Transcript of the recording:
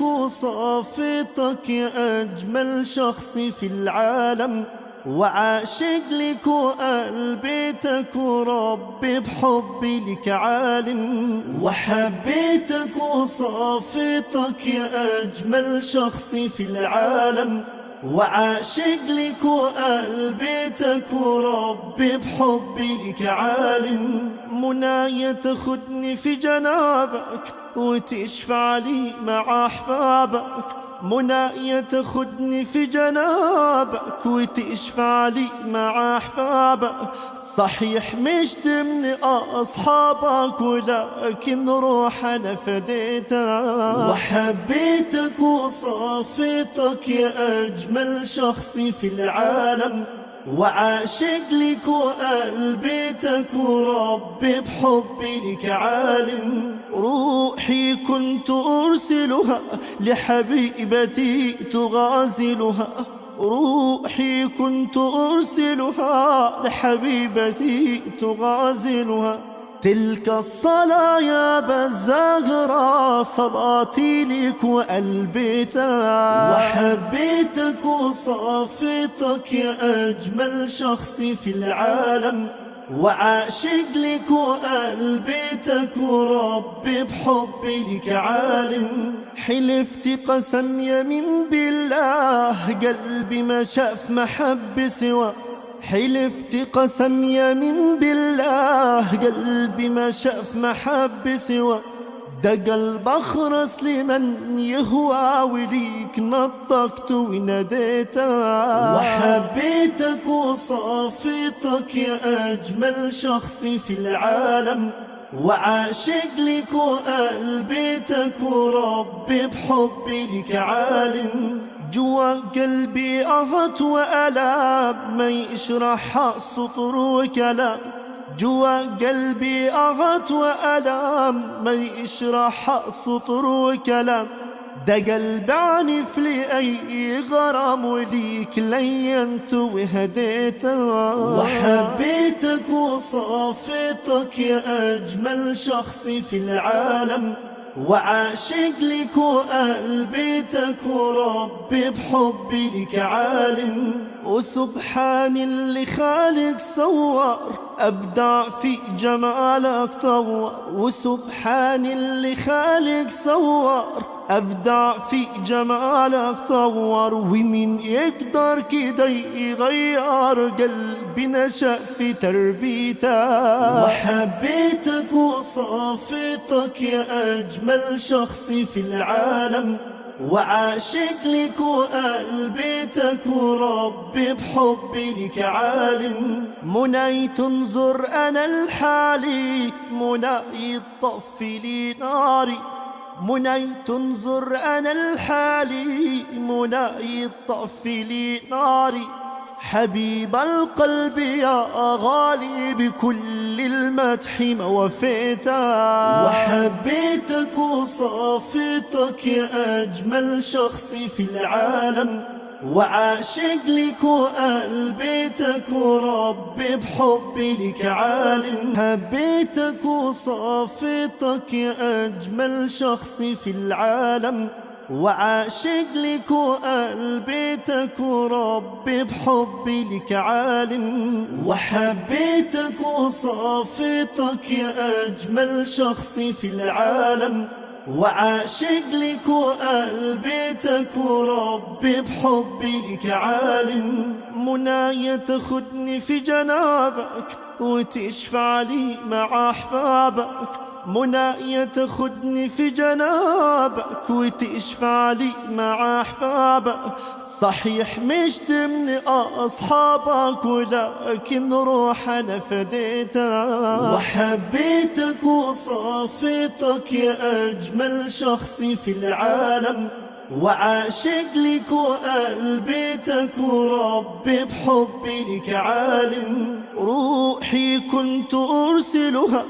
وصافتك يا أجمل شخص في العالم، وعاشق لك وقلبيتك وربي بحبي لك عالم. وحبيتك وصافتك يا أجمل شخص في العالم، وعاشق لك وقلبيتك وربي بحبي لك عالم. منايا تاخدني في جنابك وتشفع لي مع أحبابك، منايا تاخدني في جنابك وتشفع لي مع أحبابك. صحيح مش ضمن أصحابك ولكن روح أنا فديتك. وحبيتك وصافتك يا أجمل شخص في العالم، وعاشق لك وقلبيتك وربي بحبي لك عالم. روحي كنت أرسلها لحبيبتي تغازلها، روحي كنت أرسلها لحبيبتي تغازلها. تلك الصلاة يا بالزهرة صلاتي لك وقلبيتك. وحبيتك وصافتك يا أجمل شخص في العالم، وعاشق لك وقلبيتك وربي بحبي لك عالم. حلفت قسم يمين بالله قلبي ما شاف محب سوى، حلفت قسم يمين بالله قلبي ما شاف محب سوى. ده قلب أخرس لمن يهوى وليك نطقت وناديتك. وحبيتك وصافتك يا أجمل شخص في العالم، وعاشق لك وقلبيتك وربي بحبي لك عالم. جوا قلبي أهت وألام ما يشرحها سطر وكلام، جوا قلبي أهت وألام ما يشرحها سطر وكلام. ده قلب عنف لأي غرام وليك لينت وهديتك. وحبيتك وصافتك يا أجمل شخص في العالم، وعاشق لك وقلبيتك وربي بحبي لك عالم. وسبحان اللي خالق صور أبدع في جمالك طور، وسبحان اللي خالق صور أبدع في جمالك طور. ومين يقدر كده يغير قلبي نشأ في تربيتك. وحبيتك وصافتك يا أجمل شخص في العالم، وعاشق لك وقلبيتك وربي بحبي لك عالم. مناي تنظر أنا الحالي، مناي تطفي لي ناري، مناي تنظر أنا الحالي، مناي تطفي لي ناري. حبيب القلب يا غالي بكل المدح ما وفيتك. وحبيتك وصافتك يا أجمل شخص في العالم، وعاشق لك وقلبيتك وربي بحبي لك عالم. حبيتك وصافتك يا أجمل شخص في العالم، وعاشق لك وقلبيتك وربي بحبي لك عالم. وحبيتك وصافتك يا أجمل شخص في العالم، وعاشق لك وقلبيتك وربي بحبي لك عالم. منايا تاخدني في جنابك وتشفع لي مع أحبابك، منايا تاخدني في جنابك وتشفع لي مع أحبابك. صحيح مش ضمن أصحابك ولكن روح أنا فديتك. وحبيتك وصافتك يا أجمل شخص في العالم، وعاشق لك وقلبيتك وربي بحبي لك عالم. روحي كنت أرسلها